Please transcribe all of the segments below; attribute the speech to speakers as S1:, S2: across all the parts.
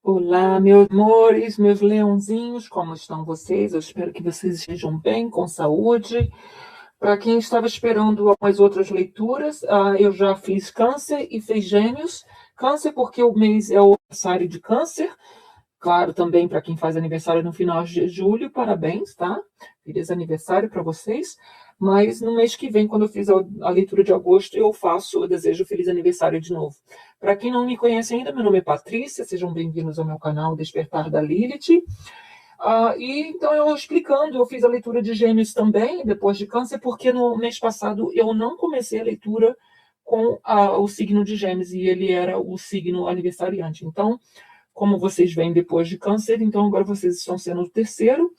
S1: Olá, meus amores, meus leãozinhos, como estão vocês? Eu espero que vocês estejam bem, com saúde. Para quem estava esperando algumas outras leituras, eu já fiz Câncer e fiz Gêmeos. Câncer porque o mês é o aniversário de Câncer. Claro, também para quem faz aniversário no final de julho, parabéns, tá? Feliz aniversário para vocês. Mas no mês que vem, quando eu fiz a leitura de agosto, eu desejo feliz aniversário de novo. Para quem não me conhece ainda, meu nome é Patrícia, sejam bem-vindos ao meu canal Despertar da Lilith. E então eu fiz a leitura de Gêmeos também, depois de Câncer, porque no mês passado eu não comecei a leitura com o signo de Gêmeos, e ele era o signo aniversariante. Então, como vocês vêm depois de Câncer, então agora vocês estão sendo o terceiro,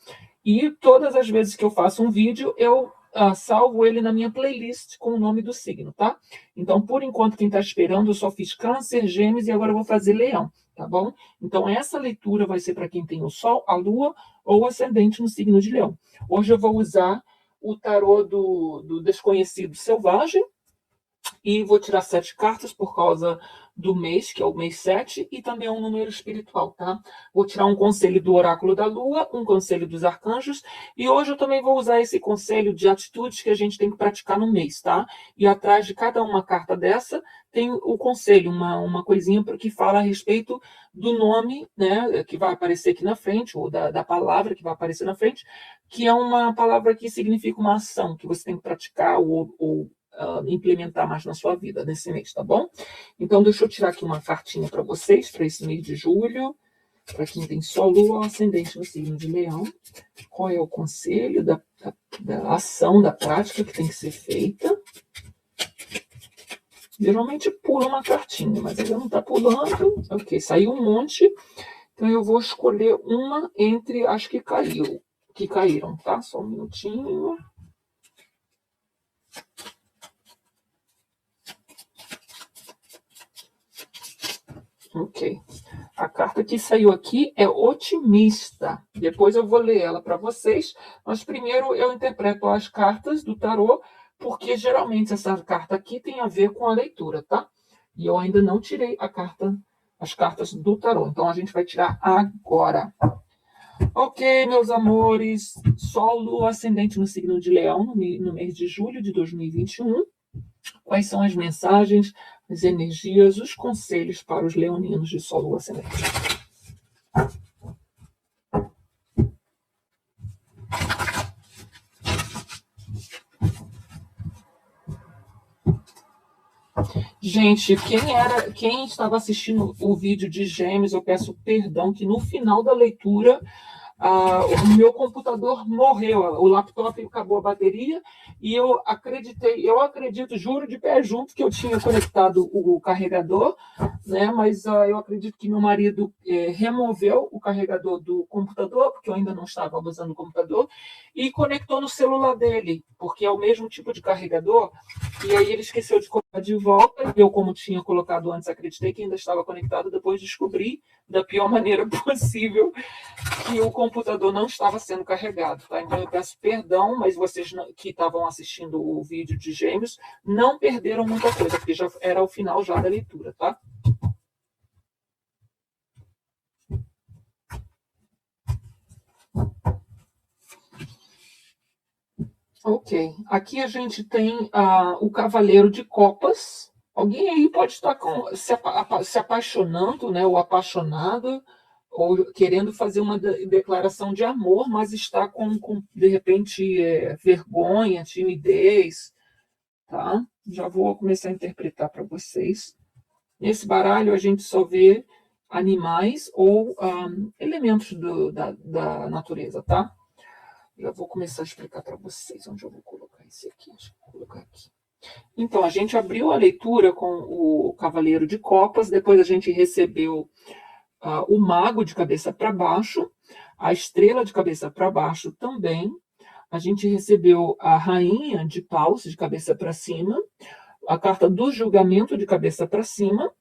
S1: e todas as vezes que eu faço um vídeo, eu salvo ele na minha playlist com o nome do signo, tá? Então, por enquanto, quem está esperando, eu só fiz Câncer, Gêmeos e agora eu vou fazer Leão, tá bom? Então, essa leitura vai ser para quem tem o Sol, a Lua ou o Ascendente no signo de Leão. Hoje eu vou usar o tarô do Desconhecido Selvagem, e vou tirar 7 cartas por causa do mês, que é o mês 7, e também é um número espiritual, tá? Vou tirar um conselho do Oráculo da Lua, um conselho dos arcanjos, e hoje eu também vou usar esse conselho de atitudes que a gente tem que praticar no mês, tá? E atrás de cada uma carta dessa tem o conselho, uma coisinha que fala a respeito do nome, né, que vai aparecer aqui na frente, ou da palavra que vai aparecer na frente, que é uma palavra que significa uma ação que você tem que praticar ou implementar mais na sua vida nesse mês, tá bom? Então, deixa eu tirar aqui uma cartinha para vocês, para esse mês de julho, para quem tem Sol, Lua ou Ascendente no signo de Leão. Qual é o conselho da ação, da prática que tem que ser feita? Geralmente pula uma cartinha, mas ainda não está pulando. Ok, saiu um monte. Então, eu vou escolher uma entre as que caíram, tá? Só um minutinho. Ok. A carta que saiu aqui é otimista. Depois eu vou ler ela para vocês, mas primeiro eu interpreto as cartas do tarô, porque geralmente essa carta aqui tem a ver com a leitura, tá? E eu ainda não tirei as cartas do tarô, então a gente vai tirar agora. Ok, meus amores, Sol, Lua, Ascendente no signo de Leão, no mês de julho de 2021. Quais são as mensagens, as energias, os conselhos para os leoninos de Sol, Lua, Ascendente? Gente, quem estava assistindo o vídeo de Gêmeos, eu peço perdão que no final da leitura o meu computador morreu, o laptop acabou a bateria e eu acredito, juro de pé junto que eu tinha conectado o carregador, né? Mas eu acredito que meu marido removeu o carregador do computador, porque eu ainda não estava usando o computador, e conectou no celular dele, porque é o mesmo tipo de carregador, e aí ele esqueceu de colocar de volta, e eu, como tinha colocado antes, acreditei que ainda estava conectado, depois descobri da pior maneira possível que o computador não estava sendo carregado, tá? Então eu peço perdão, mas vocês que estavam assistindo o vídeo de Gêmeos não perderam muita coisa, porque já era o final já da leitura, tá? Ok. Aqui a gente tem o Cavaleiro de Copas. Alguém aí pode estar se apaixonando, né, ou apaixonado, ou querendo fazer uma declaração de amor, mas está com de repente, vergonha, timidez, tá? Já vou começar a interpretar para vocês. Nesse baralho, a gente só vê animais ou elementos da natureza, tá? Já vou começar a explicar para vocês onde eu vou colocar esse aqui. Deixa eu colocar aqui. Então, a gente abriu a leitura com o Cavaleiro de Copas, depois a gente recebeu o Mago de cabeça para baixo, a Estrela de cabeça para baixo também, a gente recebeu a Rainha de Paus de cabeça para cima, a carta do Julgamento de cabeça para cima.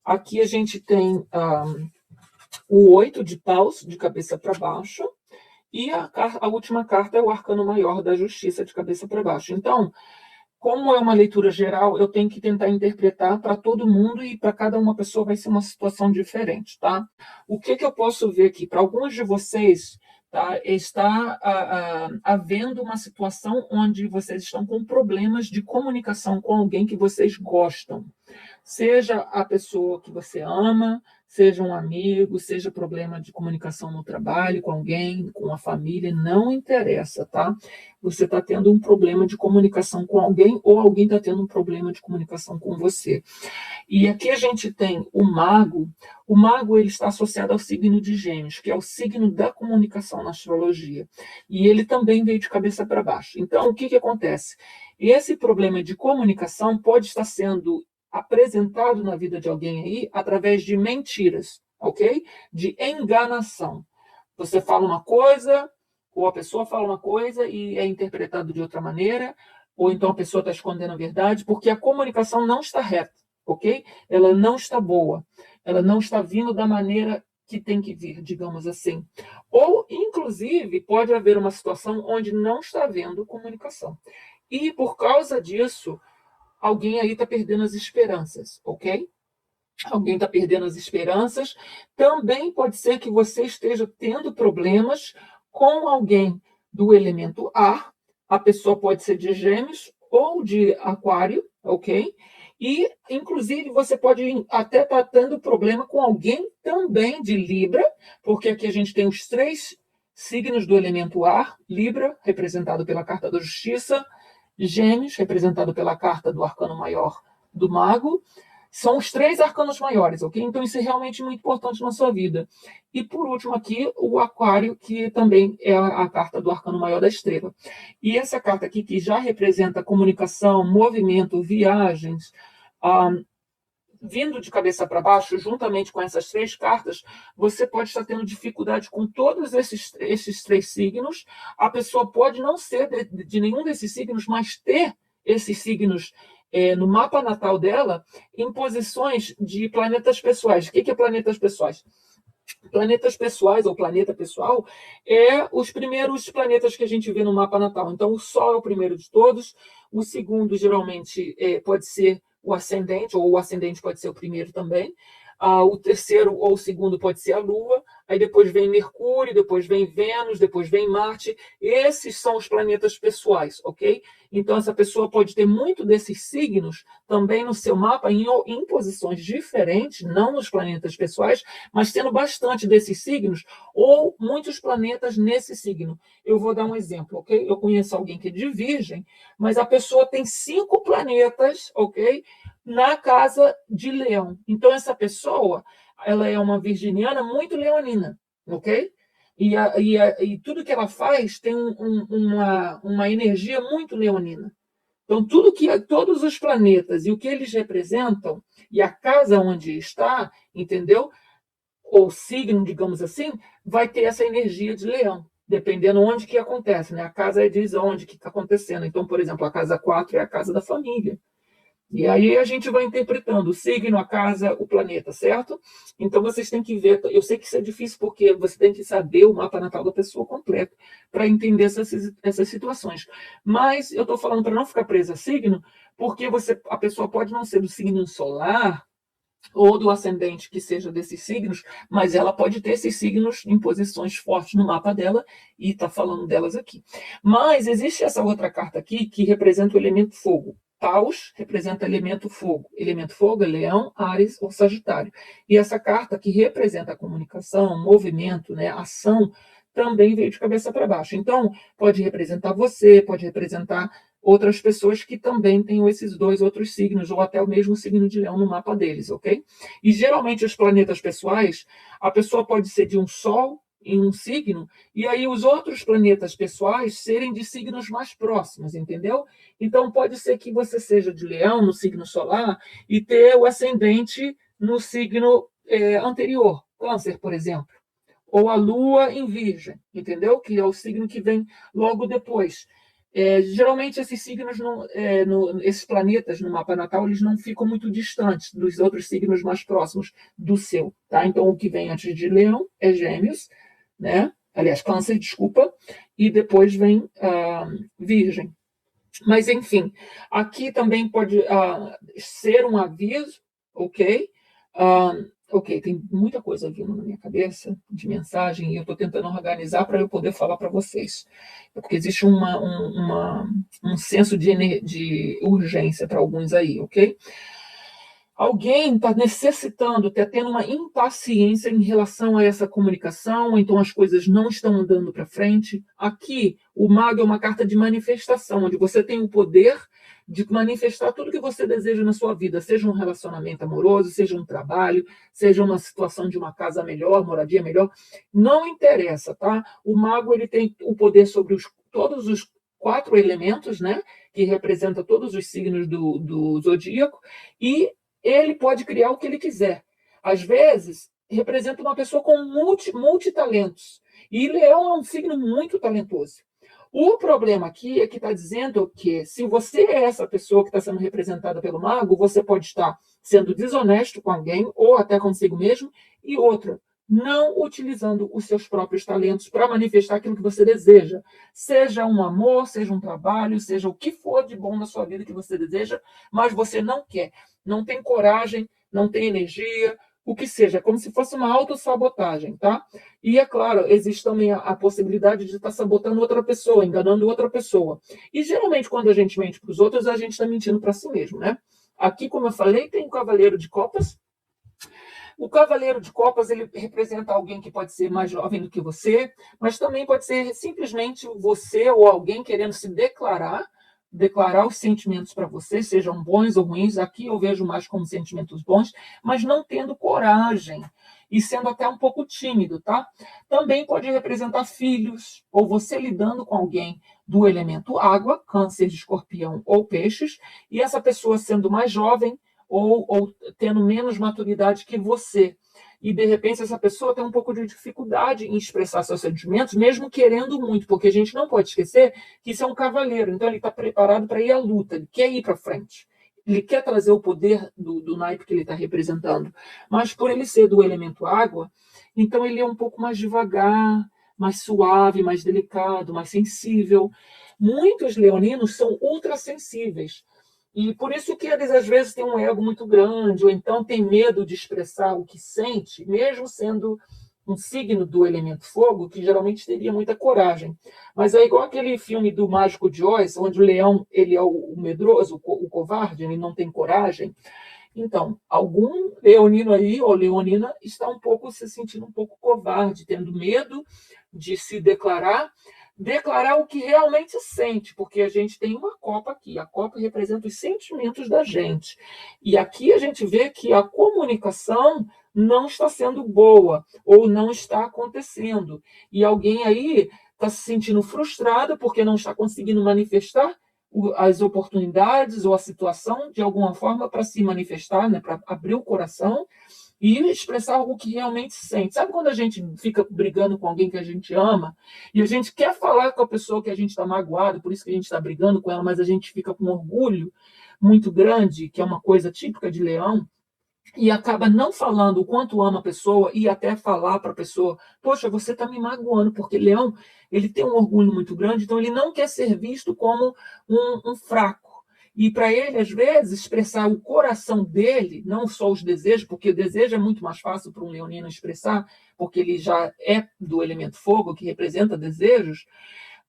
S1: Aqui a gente tem o 8 de Paus de cabeça para baixo, e a última carta é o Arcano Maior da Justiça de cabeça para baixo. Então, como é uma leitura geral, eu tenho que tentar interpretar para todo mundo e para cada uma pessoa vai ser uma situação diferente, tá? O que eu posso ver aqui? Para alguns de vocês, tá, está havendo uma situação onde vocês estão com problemas de comunicação com alguém que vocês gostam. Seja a pessoa que você ama, seja um amigo, seja problema de comunicação no trabalho, com alguém, com a família, não interessa, tá? Você está tendo um problema de comunicação com alguém ou alguém está tendo um problema de comunicação com você. E aqui a gente tem o mago. O mago ele está associado ao signo de Gêmeos, que é o signo da comunicação na astrologia. E ele também veio de cabeça para baixo. Então, o que acontece? Esse problema de comunicação pode estar sendo apresentado na vida de alguém aí através de mentiras, ok? De enganação. Você fala uma coisa, ou a pessoa fala uma coisa e é interpretado de outra maneira, ou então a pessoa está escondendo a verdade, porque a comunicação não está reta, ok? Ela não está boa, ela não está vindo da maneira que tem que vir, digamos assim. Ou, inclusive, pode haver uma situação onde não está havendo comunicação. E, por causa disso, alguém aí está perdendo as esperanças, ok? Alguém está perdendo as esperanças. Também pode ser que você esteja tendo problemas com alguém do elemento ar. A pessoa pode ser de Gêmeos ou de Aquário, ok? E, inclusive, você pode até estar tendo problema com alguém também de Libra, porque aqui a gente tem os 3 signos do elemento ar: Libra, representado pela carta da Justiça, Gêmeos, representado pela carta do arcano maior do mago. São os 3 arcanos maiores, ok? Então isso é realmente muito importante na sua vida. E por último aqui, o aquário, que também é a carta do arcano maior da estrela. E essa carta aqui, que já representa comunicação, movimento, viagens, vindo de cabeça para baixo, juntamente com essas 3 cartas, você pode estar tendo dificuldade com todos esses 3 signos. A pessoa pode não ser de nenhum desses signos, mas ter esses signos no mapa natal dela em posições de planetas pessoais. O que é planetas pessoais? Planetas pessoais, ou planeta pessoal, é os primeiros planetas que a gente vê no mapa natal. Então, o Sol é o primeiro de todos, o segundo, geralmente, pode ser o ascendente, ou o ascendente pode ser o primeiro também. O terceiro ou o segundo pode ser a Lua, aí depois vem Mercúrio, depois vem Vênus, depois vem Marte. Esses são os planetas pessoais, ok? Então, essa pessoa pode ter muito desses signos também no seu mapa, em posições diferentes, não nos planetas pessoais, mas tendo bastante desses signos, ou muitos planetas nesse signo. Eu vou dar um exemplo, ok? Eu conheço alguém que é de Virgem, mas a pessoa tem 5 planetas, ok? Na casa de Leão. Então, essa pessoa, ela é uma virginiana muito leonina, ok? E tudo que ela faz tem uma energia muito leonina. Então, todos os planetas e o que eles representam, e a casa onde está, entendeu? Ou signo, digamos assim, vai ter essa energia de leão, dependendo onde que acontece, né? A casa diz onde que está acontecendo. Então, por exemplo, a casa 4 é a casa da família. E aí a gente vai interpretando o signo, a casa, o planeta, certo? Então vocês têm que ver. Eu sei que isso é difícil porque você tem que saber o mapa natal da pessoa completo para entender essas situações. Mas eu estou falando para não ficar presa a signo, porque a pessoa pode não ser do signo solar ou do ascendente que seja desses signos, mas ela pode ter esses signos em posições fortes no mapa dela e está falando delas aqui. Mas existe essa outra carta aqui que representa o elemento fogo. Paus representa elemento fogo. Elemento fogo é Leão, Áries ou Sagitário. E essa carta que representa a comunicação, movimento, né, ação, também veio de cabeça para baixo. Então, pode representar você, pode representar outras pessoas que também tenham esses 2 outros signos, ou até o mesmo signo de Leão no mapa deles, ok? E geralmente os planetas pessoais, a pessoa pode ser de um Sol em um signo, e aí os outros planetas pessoais serem de signos mais próximos, entendeu? Então pode ser que você seja de Leão no signo solar e ter o ascendente no signo anterior, Câncer, por exemplo. Ou a Lua em Virgem, entendeu? Que é o signo que vem logo depois. Geralmente esses signos, esses planetas no mapa natal, eles não ficam muito distantes dos outros signos mais próximos do seu, tá? Então o que vem antes de Leão é Gêmeos, né? Aliás, Câncer, desculpa, e depois vem Virgem. Mas, enfim, aqui também pode ser um aviso, ok? Ah, ok, tem muita coisa vindo na minha cabeça de mensagem e eu estou tentando organizar para eu poder falar para vocês. Porque existe um senso de urgência para alguns aí, ok? Alguém está necessitando, está tendo uma impaciência em relação a essa comunicação, então as coisas não estão andando para frente. Aqui, o mago é uma carta de manifestação, onde você tem o poder de manifestar tudo que você deseja na sua vida, seja um relacionamento amoroso, seja um trabalho, seja uma situação de uma casa melhor, moradia melhor, não interessa, tá? O mago ele tem o poder sobre todos os 4 elementos, né, que representa todos os signos do zodíaco, e ele pode criar o que ele quiser. Às vezes, representa uma pessoa com multitalentos. E Leão é um signo muito talentoso. O problema aqui é que está dizendo que se você é essa pessoa que está sendo representada pelo mago, você pode estar sendo desonesto com alguém ou até consigo mesmo, e outra, não utilizando os seus próprios talentos para manifestar aquilo que você deseja. Seja um amor, seja um trabalho, seja o que for de bom na sua vida que você deseja, mas você não quer, não tem coragem, não tem energia, o que seja, como se fosse uma autossabotagem, tá? E, é claro, existe também a possibilidade de estar sabotando outra pessoa, enganando outra pessoa. E, geralmente, quando a gente mente para os outros, a gente está mentindo para si mesmo, né? Aqui, como eu falei, tem o Cavaleiro de Copas. O Cavaleiro de Copas, ele representa alguém que pode ser mais jovem do que você, mas também pode ser simplesmente você ou alguém querendo se declarar os sentimentos para você, sejam bons ou ruins. Aqui eu vejo mais como sentimentos bons, mas não tendo coragem e sendo até um pouco tímido, tá? Também pode representar filhos, ou você lidando com alguém do elemento água, câncer de escorpião ou peixes, e essa pessoa sendo mais jovem ou tendo menos maturidade que você. E, de repente, essa pessoa tem um pouco de dificuldade em expressar seus sentimentos, mesmo querendo muito, porque a gente não pode esquecer que isso é um cavaleiro, então ele está preparado para ir à luta, ele quer ir para frente. Ele quer trazer o poder do naipe que ele está representando. Mas, por ele ser do elemento água, então ele é um pouco mais devagar, mais suave, mais delicado, mais sensível. Muitos leoninos são ultrassensíveis. E por isso que eles, às vezes, têm um ego muito grande, ou então têm medo de expressar o que sente, mesmo sendo um signo do elemento fogo, que geralmente teria muita coragem. Mas é igual aquele filme do Mágico de Oz, onde o leão ele é o medroso, o covarde, ele não tem coragem. Então, algum leonino aí, ou leonina, está um pouco se sentindo um pouco covarde, tendo medo de se declarar o que realmente sente, porque a gente tem uma copa aqui, a copa representa os sentimentos da gente. E aqui a gente vê que a comunicação não está sendo boa, ou não está acontecendo. E alguém aí está se sentindo frustrado porque não está conseguindo manifestar as oportunidades ou a situação de alguma forma para se manifestar, né, para abrir o coração e expressar algo que realmente sente. Sabe quando a gente fica brigando com alguém que a gente ama e a gente quer falar com a pessoa que a gente está magoado, por isso que a gente está brigando com ela, mas a gente fica com orgulho muito grande, que é uma coisa típica de leão, e acaba não falando o quanto ama a pessoa e até falar para a pessoa, poxa, você está me magoando, porque Leão ele tem um orgulho muito grande, então ele não quer ser visto como um fraco. E para ele, às vezes, expressar o coração dele, não só os desejos, porque o desejo é muito mais fácil para um leonino expressar, porque ele já é do elemento fogo, que representa desejos,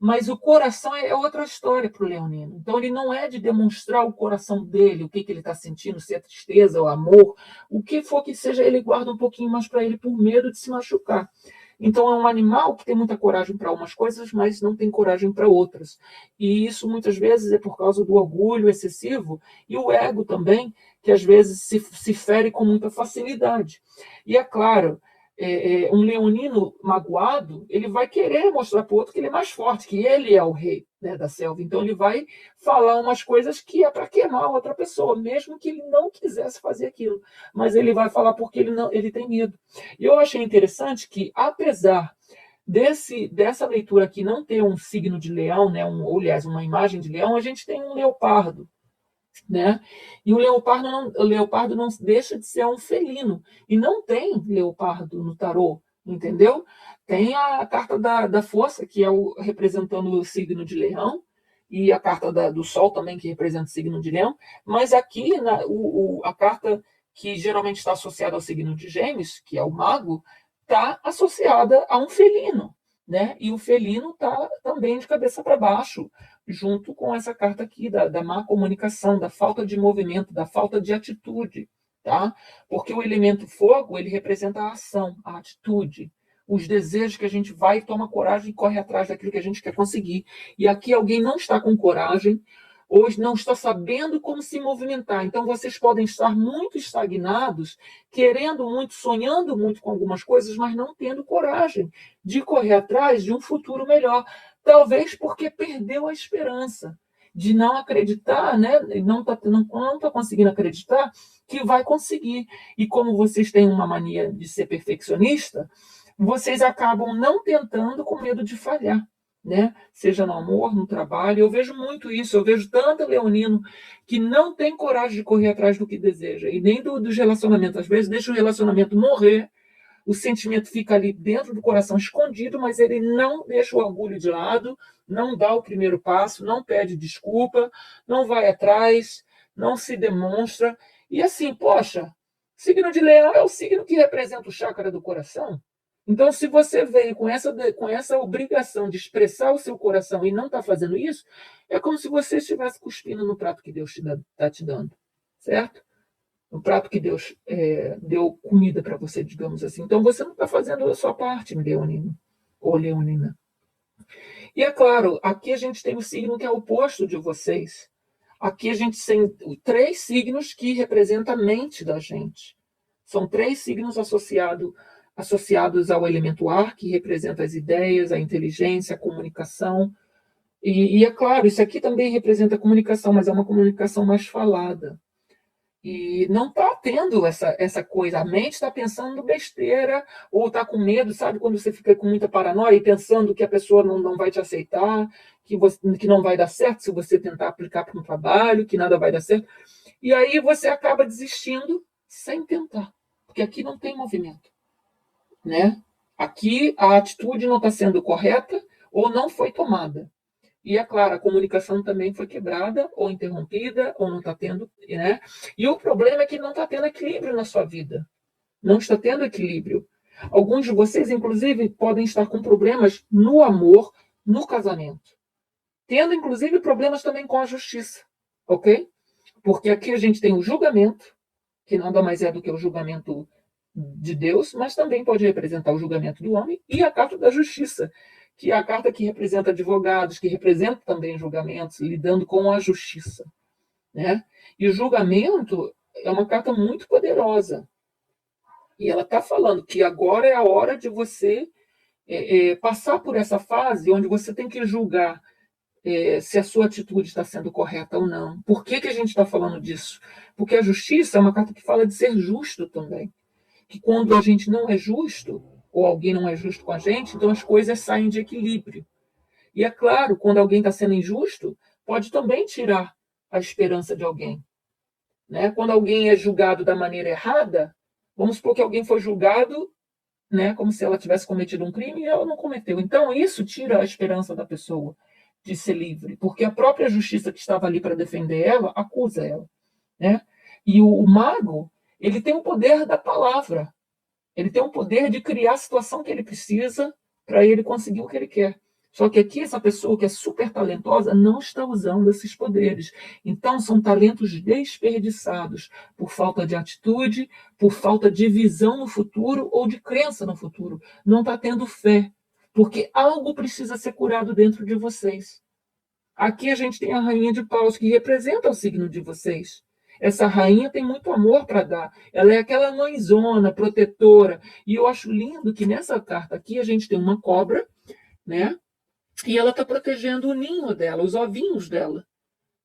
S1: mas o coração é outra história para o leonino. Então, ele não é de demonstrar o coração dele, o que ele está sentindo, se é tristeza ou amor, o que for que seja, ele guarda um pouquinho mais para ele por medo de se machucar. Então, é um animal que tem muita coragem para umas coisas, mas não tem coragem para outras. E isso, muitas vezes, é por causa do orgulho excessivo e o ego também, que às vezes se fere com muita facilidade. E é claro, um leonino magoado, ele vai querer mostrar para o outro que ele é mais forte, que ele é o rei, né, da selva. Então ele vai falar umas coisas que é para queimar a outra pessoa, mesmo que ele não quisesse fazer aquilo. Mas ele vai falar porque ele tem medo. E eu achei interessante que, apesar dessa leitura aqui não ter um signo de leão, né, ou, aliás, uma imagem de leão, a gente tem um leopardo, né? E o leopardo não deixa de ser um felino. E não tem leopardo no tarô, entendeu? Tem a carta da força, que é representando o signo de leão, e a carta do Sol também, que representa o signo de Leão, mas aqui a carta que geralmente está associada ao signo de Gêmeos, que é o Mago, está associada a um felino, né? E o felino está também de cabeça para baixo, junto com essa carta aqui da má comunicação, da falta de movimento, da falta de atitude, tá? Porque o elemento fogo, ele representa a ação, a atitude, os desejos que a gente vai, toma coragem e corre atrás daquilo que a gente quer conseguir. E aqui alguém não está com coragem, ou não está sabendo como se movimentar. Então, vocês podem estar muito estagnados, querendo muito, sonhando muito com algumas coisas, mas não tendo coragem de correr atrás de um futuro melhor. Talvez porque perdeu a esperança de não acreditar, né? Não tá conseguindo acreditar que vai conseguir. E como vocês têm uma mania de ser perfeccionista, vocês acabam não tentando com medo de falhar, né? Seja no amor, no trabalho. Eu vejo muito isso, eu vejo tanto leonino que não tem coragem de correr atrás do que deseja, e nem dos relacionamentos. Às vezes deixa o relacionamento morrer, o sentimento fica ali dentro do coração escondido, mas ele não deixa o orgulho de lado, não dá o primeiro passo, não pede desculpa, não vai atrás, não se demonstra. E assim, poxa, signo de Leão é o signo que representa o chakra do coração. Então, se você veio com essa obrigação de expressar o seu coração e não está fazendo isso, é como se você estivesse cuspindo no prato que Deus está te dando, certo? No prato que Deus deu comida para você, digamos assim. Então, você não está fazendo a sua parte, leonino ou leonina. E é claro, aqui a gente tem o signo que é o oposto de vocês. Aqui a gente tem 3 signos que representam a mente da gente. São 3 signos associados ao elemento ar, que representa as ideias, a inteligência, a comunicação. E é claro, isso aqui também representa a comunicação, mas é uma comunicação mais falada. E não está tendo essa coisa. A mente está pensando besteira, ou está com medo, sabe? Quando você fica com muita paranoia e pensando que a pessoa não vai te aceitar, que não vai dar certo se você tentar aplicar para um trabalho, que nada vai dar certo. E aí você acaba desistindo sem tentar, porque aqui não tem movimento, né? Aqui a atitude não está sendo correta ou não foi tomada. E é claro, a comunicação também foi quebrada, ou interrompida, ou não está tendo, né? E o problema é que não está tendo equilíbrio na sua vida. Não está tendo equilíbrio. Alguns de vocês, inclusive, podem estar com problemas no amor, no casamento. Tendo, inclusive, problemas também com a justiça, ok? Porque aqui a gente tem o julgamento, que nada mais é do que o julgamento de Deus, mas também pode representar o julgamento do homem, e a carta da justiça, que é a carta que representa advogados, que representa também julgamentos, lidando com a justiça, né? E o julgamento é uma carta muito poderosa. E ela está falando que agora é a hora de você passar por essa fase onde você tem que julgar se a sua atitude está sendo correta ou não. Por que a gente está falando disso? Porque a justiça é uma carta que fala de ser justo também. Que quando a gente não é justo, ou alguém não é justo com a gente, então as coisas saem de equilíbrio. E é claro, quando alguém está sendo injusto, pode também tirar a esperança de alguém, né? Quando alguém é julgado da maneira errada, vamos supor que alguém foi julgado, né, como se ela tivesse cometido um crime e ela não cometeu. Então isso tira a esperança da pessoa de ser livre, porque a própria justiça que estava ali para defender ela acusa ela, né? E o mago, ele tem o poder da palavra. Ele tem o poder de criar a situação que ele precisa para ele conseguir o que ele quer. Só que aqui essa pessoa que é super talentosa não está usando esses poderes. Então são talentos desperdiçados por falta de atitude, por falta de visão no futuro ou de crença no futuro. Não está tendo fé, porque algo precisa ser curado dentro de vocês. Aqui a gente tem a rainha de paus, que representa o signo de vocês. Essa rainha tem muito amor para dar. Ela é aquela mãezona, protetora. E eu acho lindo que nessa carta aqui a gente tem uma cobra, né? E ela está protegendo o ninho dela, os ovinhos dela.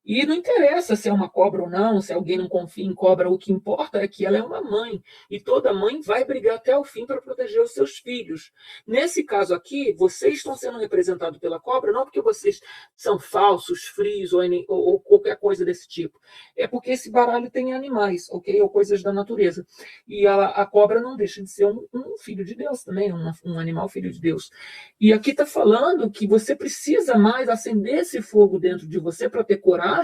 S1: E não interessa se é uma cobra ou não, se alguém não confia em cobra, o que importa é que ela é uma mãe. E toda mãe vai brigar até o fim para proteger os seus filhos. Nesse caso aqui, vocês estão sendo representados pela cobra, não porque vocês são falsos, frios ou qualquer coisa desse tipo. É porque esse baralho tem animais, ok? Ou coisas da natureza. E a cobra não deixa de ser um filho de Deus também, um animal filho de Deus. E aqui está falando que você precisa mais acender esse fogo dentro de você para ter coragem,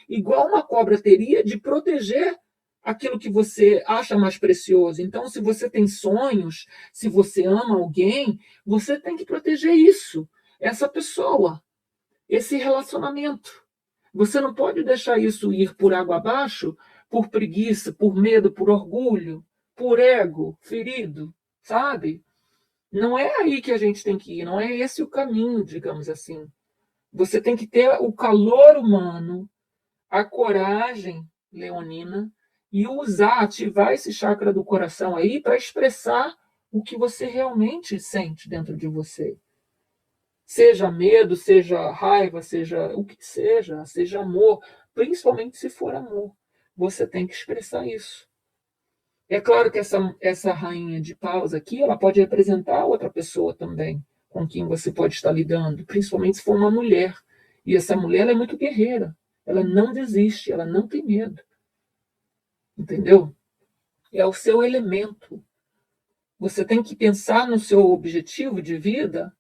S1: igual uma cobra teria, de proteger aquilo que você acha mais precioso. Então, se você tem sonhos, se você ama alguém, você tem que proteger isso, essa pessoa, esse relacionamento. Você não pode deixar isso ir por água abaixo por preguiça, por medo, por orgulho, por ego ferido, sabe? Não é aí que a gente tem que ir, não é esse o caminho, digamos assim. Você tem que ter o calor humano, a coragem leonina e usar, ativar esse chakra do coração aí para expressar o que você realmente sente dentro de você. Seja medo, seja raiva, seja o que seja, seja amor, principalmente se for amor. Você tem que expressar isso. É claro que essa rainha de paus aqui, ela pode representar outra pessoa também, com quem você pode estar lidando, principalmente se for uma mulher. E essa mulher ela é muito guerreira. Ela não desiste, ela não tem medo. Entendeu? É o seu elemento. Você tem que pensar no seu objetivo de vida,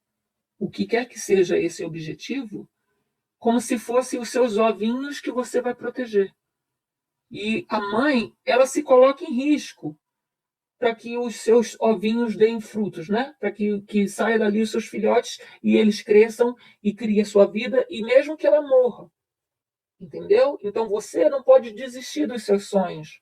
S1: o que quer que seja esse objetivo, como se fossem os seus ovinhos que você vai proteger. E a mãe, ela se coloca em risco para que os seus ovinhos deem frutos, né? Para que saia dali os seus filhotes e eles cresçam e criem a sua vida, e mesmo que ela morra. Entendeu? Então você não pode desistir dos seus sonhos.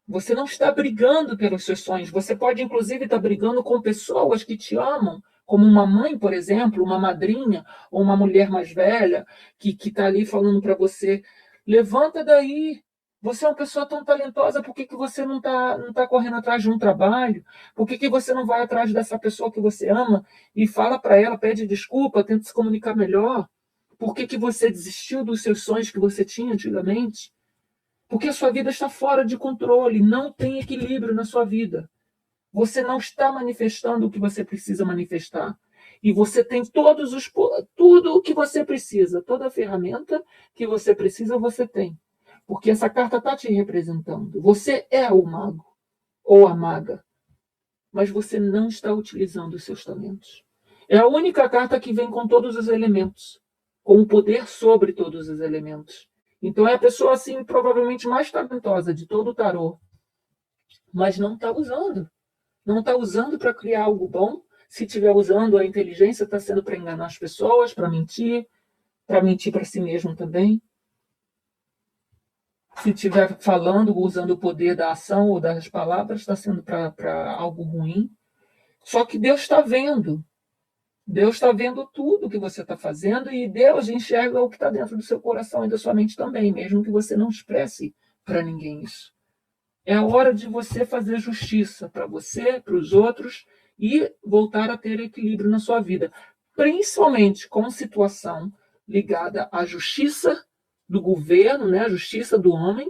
S1: Você não está brigando pelos seus sonhos. Você pode, inclusive, estar brigando com pessoas que te amam, como uma mãe, por exemplo, uma madrinha, ou uma mulher mais velha, que está ali falando para você: levanta daí. Você é uma pessoa tão talentosa, por que você não tá correndo atrás de um trabalho? Por que você não vai atrás dessa pessoa que você ama e fala para ela, pede desculpa, tenta se comunicar melhor? Por que você desistiu dos seus sonhos que você tinha antigamente? Porque a sua vida está fora de controle, não tem equilíbrio na sua vida. Você não está manifestando o que você precisa manifestar. E você tem tudo o que você precisa, toda a ferramenta que você precisa, você tem. Porque essa carta está te representando. Você é o mago ou a maga, mas você não está utilizando os seus talentos. É a única carta que vem com todos os elementos, com o poder sobre todos os elementos. Então é a pessoa assim provavelmente mais talentosa de todo o tarô, mas não está usando. Não está usando para criar algo bom. Se estiver usando, a inteligência está sendo para enganar as pessoas, para mentir para si mesmo também. Se estiver falando, usando o poder da ação ou das palavras, está sendo para algo ruim. Só que Deus está vendo. Deus está vendo tudo que você está fazendo e Deus enxerga o que está dentro do seu coração e da sua mente também, mesmo que você não expresse para ninguém isso. É a hora de você fazer justiça para você, para os outros e voltar a ter equilíbrio na sua vida, principalmente com situação ligada à justiça do governo, né, a justiça do homem,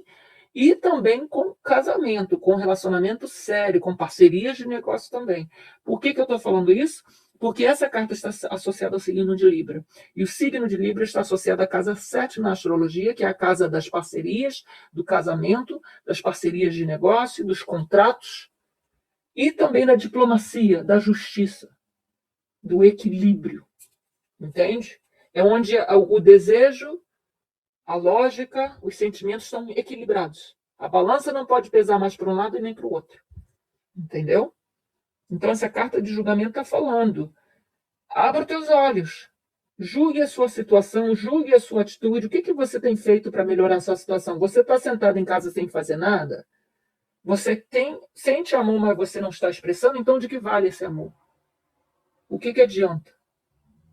S1: e também com casamento, com relacionamento sério, com parcerias de negócio também. Por que eu estou falando isso? Porque essa carta está associada ao signo de Libra. E o signo de Libra está associado à casa 7 na astrologia, que é a casa das parcerias, do casamento, das parcerias de negócio, dos contratos, e também da diplomacia, da justiça, do equilíbrio. Entende? É onde o desejo, a lógica, os sentimentos estão equilibrados. A balança não pode pesar mais para um lado e nem para o outro. Entendeu? Então, essa carta de julgamento está falando: abra os teus olhos, julgue a sua situação, julgue a sua atitude. O que você tem feito para melhorar a sua situação? Você está sentado em casa sem fazer nada? Você sente amor, mas você não está expressando? Então, de que vale esse amor? O que adianta?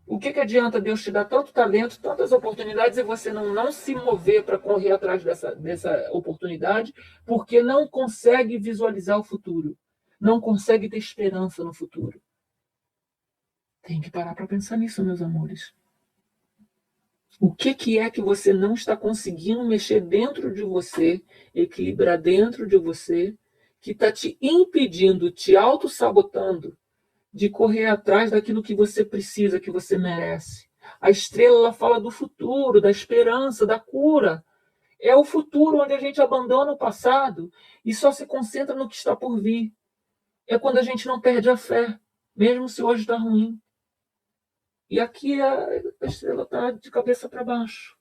S1: O que adianta Deus te dar tanto talento, tantas oportunidades, e você não se mover para correr atrás dessa oportunidade, porque não consegue visualizar o futuro, não consegue ter esperança no futuro? Tem que parar para pensar nisso, meus amores. O que é que você não está conseguindo mexer dentro de você, equilibrar dentro de você, que está te impedindo, te auto-sabotando de correr atrás daquilo que você precisa, que você merece? A estrela ela fala do futuro, da esperança, da cura. É o futuro onde a gente abandona o passado e só se concentra no que está por vir. É quando a gente não perde a fé, mesmo se hoje está ruim. E aqui a estrela está de cabeça para baixo.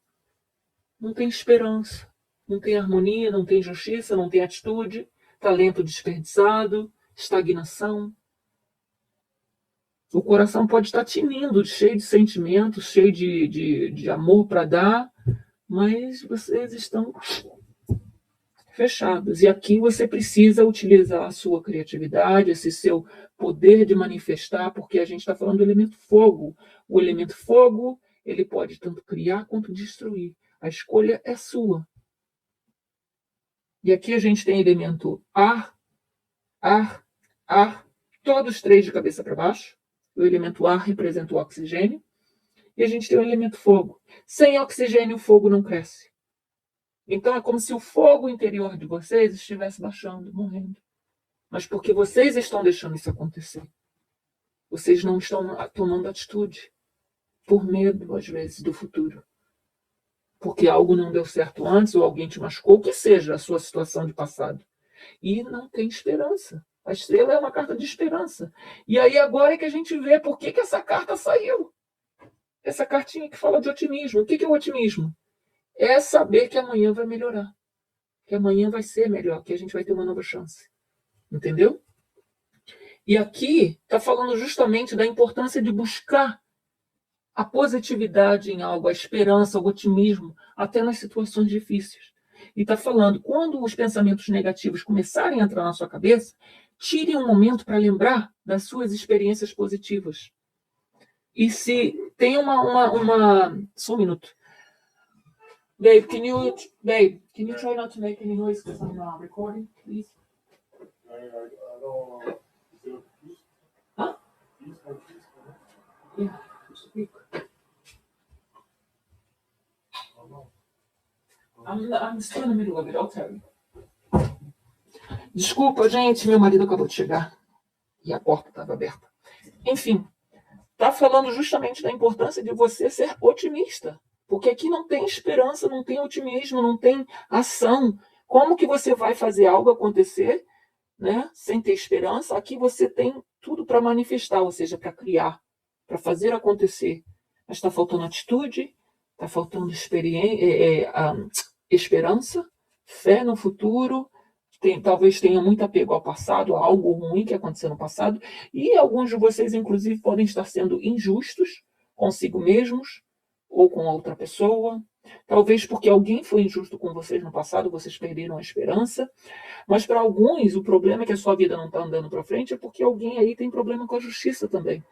S1: Não tem esperança, não tem harmonia, não tem justiça, não tem atitude, talento desperdiçado, estagnação. O coração pode estar tinindo, cheio de sentimentos, cheio de amor para dar, mas vocês estão fechados. E aqui você precisa utilizar a sua criatividade, esse seu poder de manifestar, porque a gente está falando do elemento fogo. O elemento fogo, ele pode tanto criar quanto destruir. A escolha é sua. E aqui a gente tem elemento ar, ar, ar, todos três de cabeça para baixo. O elemento ar representa o oxigênio. E a gente tem o elemento fogo. Sem oxigênio, o fogo não cresce. Então é como se o fogo interior de vocês estivesse baixando, morrendo. Mas porque vocês estão deixando isso acontecer. Vocês não estão tomando atitude. Por medo, às vezes, do futuro. Porque algo não deu certo antes, ou alguém te machucou, o que seja a sua situação de passado. E não tem esperança. A estrela é uma carta de esperança. E aí agora é que a gente vê por que essa carta saiu. Essa cartinha que fala de otimismo. O que é o otimismo? É saber que amanhã vai melhorar. Que amanhã vai ser melhor, que a gente vai ter uma nova chance. Entendeu? E aqui está falando justamente da importância de buscar a positividade em algo, a esperança, o otimismo, até nas situações difíceis. E está falando, quando os pensamentos negativos começarem a entrar na sua cabeça, tire um momento para lembrar das suas experiências positivas. E se tem só um minuto. Babe, can you try not to make any noise because I'm recording, please? I don't. Huh? Yeah, speak. I'm still in the middle of it, I'll tell you. Desculpa, gente, meu marido acabou de chegar e a porta estava aberta. Enfim, está falando justamente da importância de você ser otimista. Porque aqui não tem esperança, não tem otimismo, não tem ação. Como que você vai fazer algo acontecer, né, sem ter esperança? Aqui você tem tudo para manifestar, ou seja, para criar, para fazer acontecer. Mas está faltando atitude, está faltando esperança, fé no futuro. Talvez tenha muito apego ao passado, a algo ruim que aconteceu no passado. E alguns de vocês, inclusive, podem estar sendo injustos consigo mesmos ou com outra pessoa. Talvez porque alguém foi injusto com vocês no passado, vocês perderam a esperança. Mas para alguns, o problema é que a sua vida não está andando para frente é porque alguém aí tem problema com a justiça também.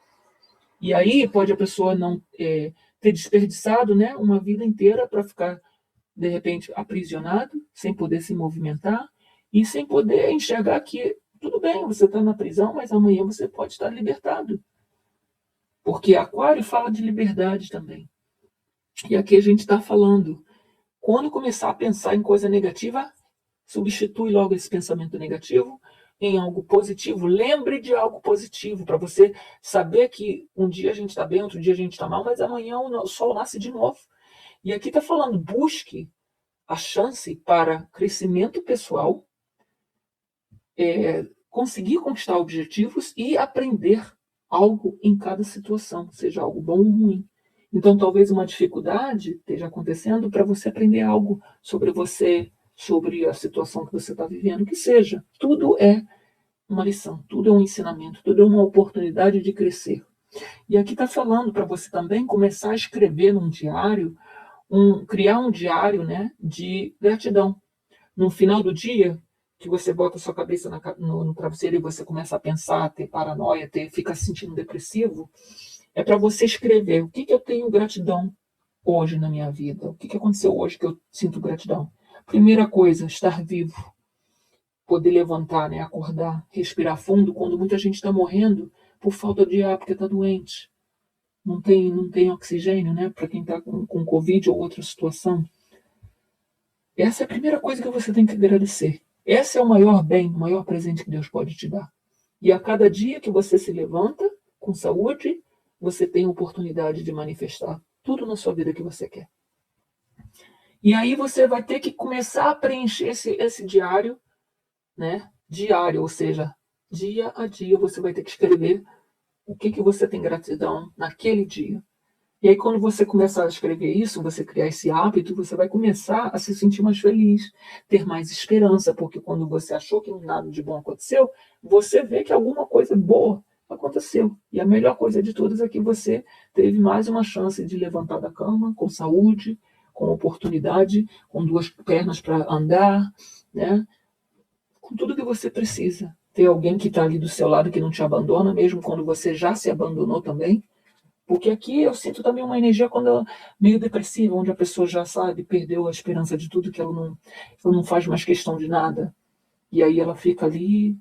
S1: E aí pode a pessoa não ter desperdiçado, né, uma vida inteira para ficar, de repente, aprisionado, sem poder se movimentar e sem poder enxergar que tudo bem, você está na prisão, mas amanhã você pode estar libertado. Porque Aquário fala de liberdade também. E aqui a gente está falando, quando começar a pensar em coisa negativa, substitui logo esse pensamento negativo em algo positivo. Lembre de algo positivo, para você saber que um dia a gente está bem, outro dia a gente está mal, mas amanhã o sol nasce de novo. E aqui está falando, busque a chance para crescimento pessoal, conseguir conquistar objetivos e aprender algo em cada situação, seja algo bom ou ruim. Então, talvez uma dificuldade esteja acontecendo para você aprender algo sobre você, sobre a situação que você está vivendo, que seja. Tudo é uma lição, tudo é um ensinamento, tudo é uma oportunidade de crescer. E aqui está falando para você também começar a escrever num diário, criar um diário, né, de gratidão. No final do dia, que você bota a sua cabeça no travesseiro e você começa a pensar, ter paranoia, fica se sentindo depressivo, é para você escrever o que eu tenho gratidão hoje na minha vida, o que aconteceu hoje que eu sinto gratidão. Primeira coisa, estar vivo, poder levantar, né, acordar, respirar fundo, quando muita gente está morrendo por falta de ar, porque está doente. não tem oxigênio, né? Para quem está com Covid ou outra situação. Essa é a primeira coisa que você tem que agradecer. Esse é o maior bem, o maior presente que Deus pode te dar. E a cada dia que você se levanta com saúde, você tem a oportunidade de manifestar tudo na sua vida que você quer. E aí você vai ter que começar a preencher esse diário, né? Diário, ou seja, dia a dia você vai ter que escrever o que você tem gratidão naquele dia. E aí, quando você começar a escrever isso, você criar esse hábito, você vai começar a se sentir mais feliz, ter mais esperança, porque quando você achou que nada de bom aconteceu, você vê que alguma coisa boa aconteceu. E a melhor coisa de todas é que você teve mais uma chance de levantar da cama com saúde, com oportunidade, com 2 pernas para andar, né? Com tudo que você precisa. Ter alguém que está ali do seu lado que não te abandona, mesmo quando você já se abandonou também. Porque aqui eu sinto também uma energia quando ela meio depressiva, onde a pessoa já sabe, perdeu a esperança de tudo, que ela não faz mais questão de nada. E aí ela fica ali.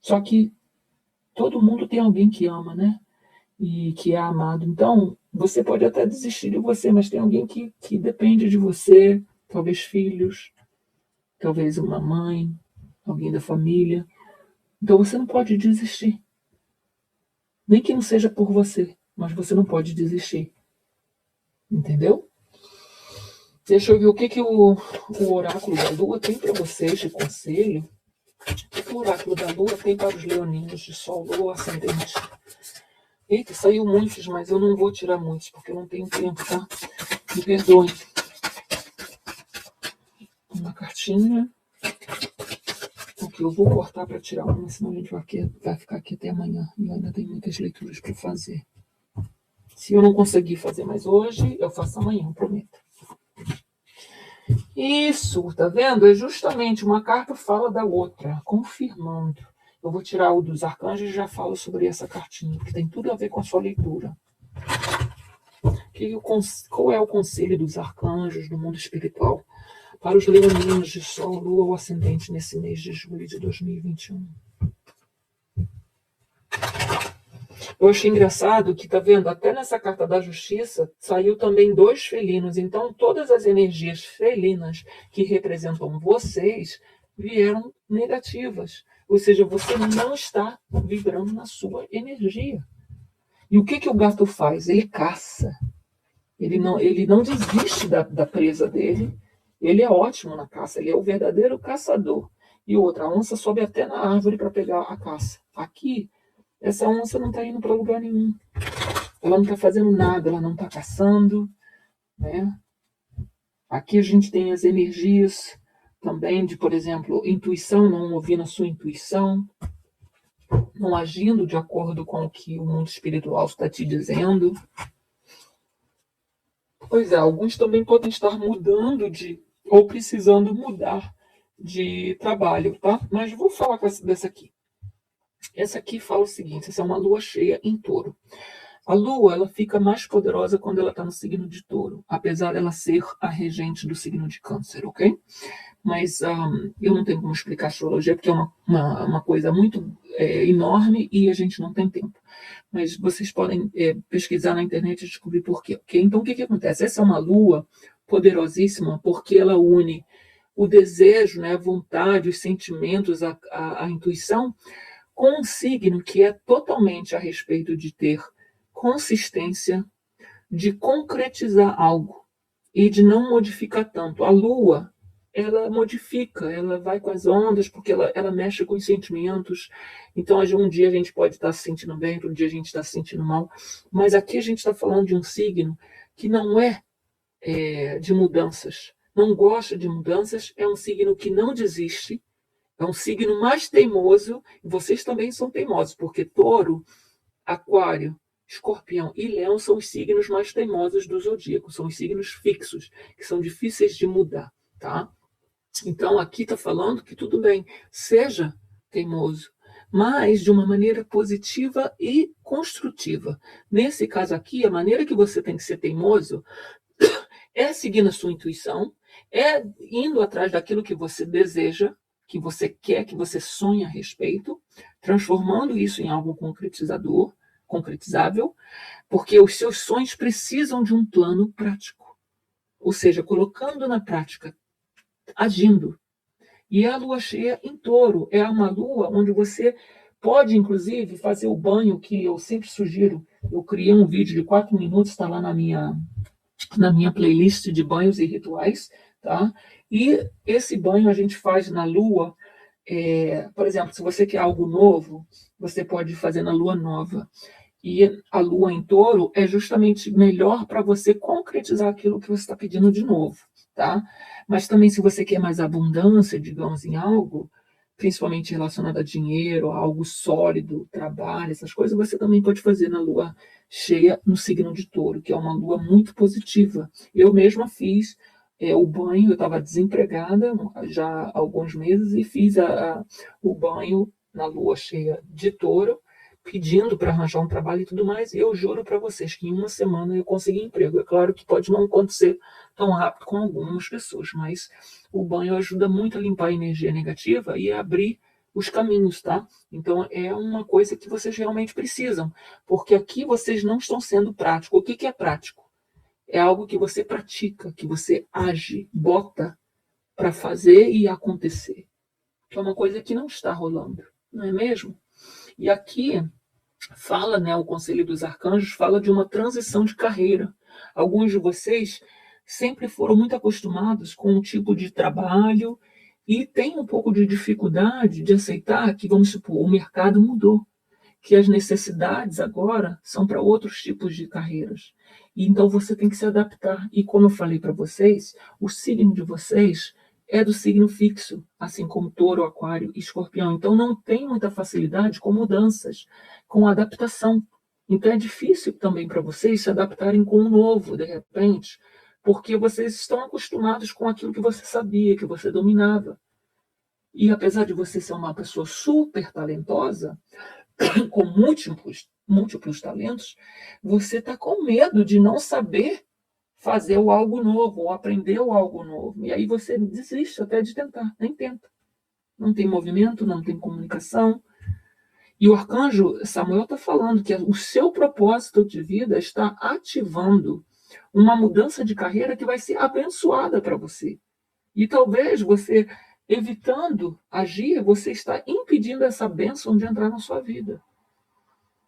S1: Só que todo mundo tem alguém que ama, né? E que é amado. Então, você pode até desistir de você, mas tem alguém que depende de você, talvez filhos, talvez uma mãe, alguém da família. Então você não pode desistir. Nem que não seja por você, mas você não pode desistir. Entendeu? Deixa eu ver o que o oráculo da Lua tem para vocês de conselho. O que o oráculo da Lua tem para os leoninos de Sol, Lua, Ascendente? Eita, saiu muitos, mas eu não vou tirar muitos, porque eu não tenho tempo, tá? Me perdoem. Uma cartinha. Ok, eu vou cortar para tirar uma, senão a gente vai ficar aqui até amanhã. E ainda tem muitas leituras para fazer. Se eu não conseguir fazer mais hoje, eu faço amanhã, prometo. Isso, tá vendo? É justamente uma carta fala da outra, confirmando. Eu vou tirar o dos arcanjos e já falo sobre essa cartinha, que tem tudo a ver com a sua leitura. Qual é o conselho dos arcanjos do mundo espiritual para os leoninos de Sol, Lua ou Ascendente nesse mês de julho de 2021? Eu achei engraçado que, tá vendo, até nessa carta da justiça saiu também 2 felinos. Então, todas as energias felinas que representam vocês vieram negativas. Ou seja, você não está vibrando na sua energia. E o que o gato faz? Ele caça. Ele não desiste da presa dele. Ele é ótimo na caça. Ele é o verdadeiro caçador. E outra, a onça sobe até na árvore para pegar a caça. Aqui, essa onça não está indo para lugar nenhum. Ela não está fazendo nada, ela não está caçando, né? Aqui a gente tem as energias também de, por exemplo, intuição, não ouvindo a sua intuição, não agindo de acordo com o que o mundo espiritual está te dizendo. Pois é, alguns também podem estar mudando ou precisando mudar de trabalho, tá? Mas vou falar dessa aqui. Essa aqui fala o seguinte, essa é uma lua cheia em Touro. A Lua, ela fica mais poderosa quando ela está no signo de Touro, apesar dela ser a regente do signo de Câncer, ok? Mas eu não tenho como explicar a astrologia, porque é uma coisa muito enorme e a gente não tem tempo. Mas vocês podem pesquisar na internet e descobrir por quê, ok? Então, o que acontece? Essa é uma Lua poderosíssima porque ela une o desejo, né, a vontade, os sentimentos, a intuição, com um signo que é totalmente a respeito de ter consistência, de concretizar algo e de não modificar tanto. A Lua, ela modifica, ela vai com as ondas, porque ela mexe com os sentimentos. Então, um dia a gente pode estar se sentindo bem, outro dia a gente está se sentindo mal. Mas aqui a gente está falando de um signo que não é de mudanças, não gosta de mudanças, é um signo que não desiste, é um signo mais teimoso, e vocês também são teimosos, porque Touro, Aquário, Escorpião e Leão são os signos mais teimosos do zodíaco, são os signos fixos, que são difíceis de mudar, tá? Então, aqui está falando que tudo bem, seja teimoso, mas de uma maneira positiva e construtiva. Nesse caso aqui, a maneira que você tem que ser teimoso é seguindo a sua intuição, é indo atrás daquilo que você deseja, que você quer, que você sonha a respeito, transformando isso em algo concretizador, concretizável, porque os seus sonhos precisam de um plano prático. Ou seja, colocando na prática, agindo. E a lua cheia em Touro é uma lua onde você pode, inclusive, fazer o banho que eu sempre sugiro. Eu criei um vídeo de 4 minutos, está lá na minha playlist de banhos e rituais, tá? E esse banho a gente faz na lua. Por exemplo, se você quer algo novo, você pode fazer na lua nova. E a lua em Touro é justamente melhor para você concretizar aquilo que você está pedindo de novo, tá? Mas também, se você quer mais abundância, digamos, em algo, principalmente relacionado a dinheiro, a algo sólido, trabalho, essas coisas, você também pode fazer na lua cheia no signo de Touro, que é uma lua muito positiva. Eu mesma fiz o banho, eu estava desempregada já há alguns meses e fiz o banho na lua cheia de Touro, pedindo para arranjar um trabalho e tudo mais, e eu juro para vocês que em uma semana eu consegui emprego. É claro que pode não acontecer tão rápido com algumas pessoas, mas o banho ajuda muito a limpar a energia negativa e a abrir os caminhos, tá? Então é uma coisa que vocês realmente precisam, porque aqui vocês não estão sendo práticos. O que é prático? É algo que você pratica, que você age, bota para fazer e acontecer. Que é uma coisa que não está rolando, não é mesmo? E aqui fala, né, o Conselho dos Arcanjos fala de uma transição de carreira. Alguns de vocês sempre foram muito acostumados com um tipo de trabalho e têm um pouco de dificuldade de aceitar que, vamos supor, o mercado mudou, que as necessidades agora são para outros tipos de carreiras. E então você tem que se adaptar. E como eu falei para vocês, o signo de vocês é do signo fixo, assim como Touro, Aquário e Escorpião. Então não tem muita facilidade com mudanças, com adaptação. Então é difícil também para vocês se adaptarem com o novo, de repente, porque vocês estão acostumados com aquilo que você sabia, que você dominava. E apesar de você ser uma pessoa super talentosa, com múltiplos talentos, você está com medo de não saber fazer o algo novo, ou aprender o algo novo. E aí você desiste até de tentar, nem tenta. Não tem movimento, não tem comunicação. E o arcanjo Samuel está falando que o seu propósito de vida está ativando uma mudança de carreira que vai ser abençoada para você. E talvez você, evitando agir, você está impedindo essa bênção de entrar na sua vida.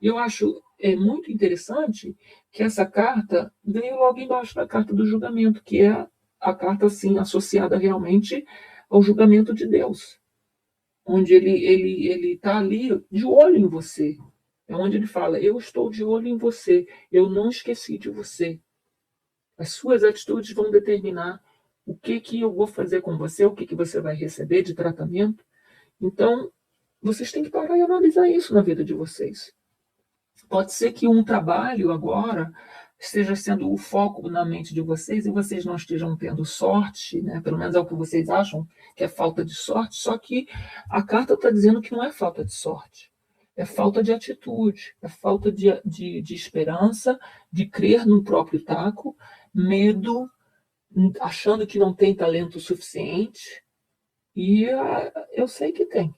S1: E eu acho muito interessante que essa carta veio logo embaixo da carta do julgamento, que é a carta assim, associada realmente ao julgamento de Deus, onde ele está ali de olho em você. É onde ele fala, eu estou de olho em você, eu não esqueci de você. As suas atitudes vão determinar o que eu vou fazer com você, o que você vai receber de tratamento. Então, vocês têm que parar e analisar isso na vida de vocês. Pode ser que um trabalho agora esteja sendo o foco na mente de vocês e vocês não estejam tendo sorte, né? Pelo menos é o que vocês acham que é falta de sorte, só que a carta está dizendo que não é falta de sorte, é falta de atitude, é falta de esperança, de crer no próprio taco, medo, achando que não tem talento suficiente, e eu sei que tem.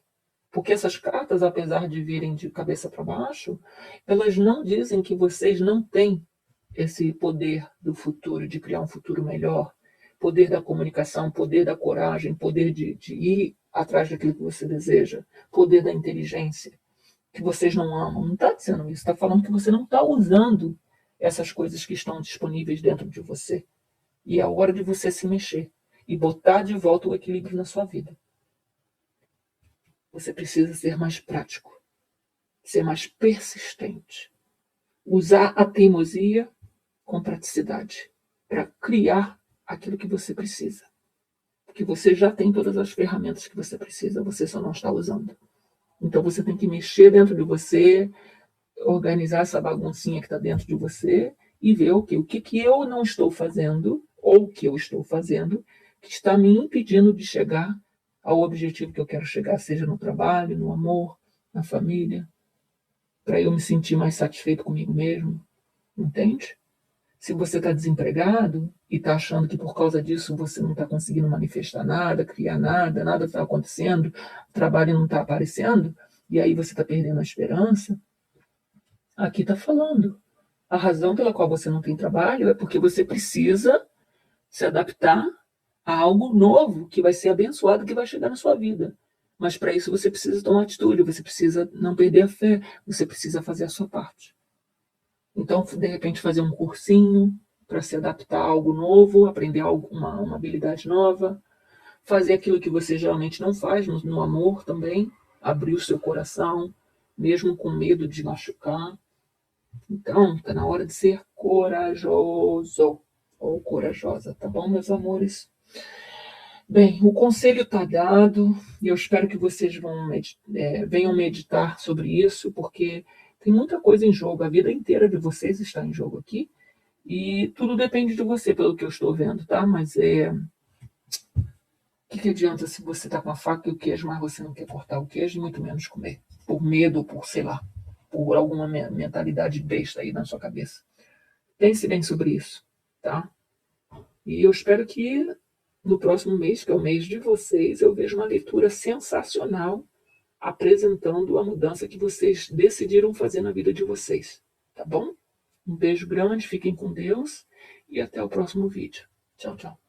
S1: Porque essas cartas, apesar de virem de cabeça para baixo, elas não dizem que vocês não têm esse poder do futuro, de criar um futuro melhor, poder da comunicação, poder da coragem, poder de ir atrás daquilo que você deseja, poder da inteligência, que vocês não amam. Não está dizendo isso, está falando que você não está usando essas coisas que estão disponíveis dentro de você. E é a hora de você se mexer e botar de volta o equilíbrio na sua vida. Você precisa ser mais prático, ser mais persistente, usar a teimosia com praticidade para criar aquilo que você precisa. Porque você já tem todas as ferramentas que você precisa, você só não está usando. Então você tem que mexer dentro de você, organizar essa baguncinha que está dentro de você e ver o que eu não estou fazendo ou o que eu estou fazendo que está me impedindo de chegar ao objetivo que eu quero chegar, seja no trabalho, no amor, na família, para eu me sentir mais satisfeito comigo mesmo, entende? Se você está desempregado e está achando que por causa disso você não está conseguindo manifestar nada, criar nada, nada está acontecendo, o trabalho não está aparecendo, e aí você está perdendo a esperança, Aqui está falando. A razão pela qual você não tem trabalho é porque você precisa se adaptar a algo novo que vai ser abençoado, que vai chegar na sua vida. Mas para isso você precisa tomar atitude, você precisa não perder a fé, você precisa fazer a sua parte. Então, de repente, fazer um cursinho para se adaptar a algo novo, aprender uma habilidade nova, fazer aquilo que você geralmente não faz no amor também, abrir o seu coração, mesmo com medo de machucar. Então, está na hora de ser corajoso ou corajosa, tá bom, meus amores? Bem, o conselho está dado e eu espero que vocês venham meditar sobre isso, porque tem muita coisa em jogo, a vida inteira de vocês está em jogo aqui e tudo depende de você, pelo que eu estou vendo, tá? Mas que adianta se você está com a faca e o queijo, mas você não quer cortar o queijo e muito menos comer, por medo, por sei lá, por alguma mentalidade besta aí na sua cabeça. Pense bem sobre isso, tá? E eu espero que no próximo mês, que é o mês de vocês, eu veja uma leitura sensacional apresentando a mudança que vocês decidiram fazer na vida de vocês, tá bom? Um beijo grande, fiquem com Deus e até o próximo vídeo. Tchau, tchau.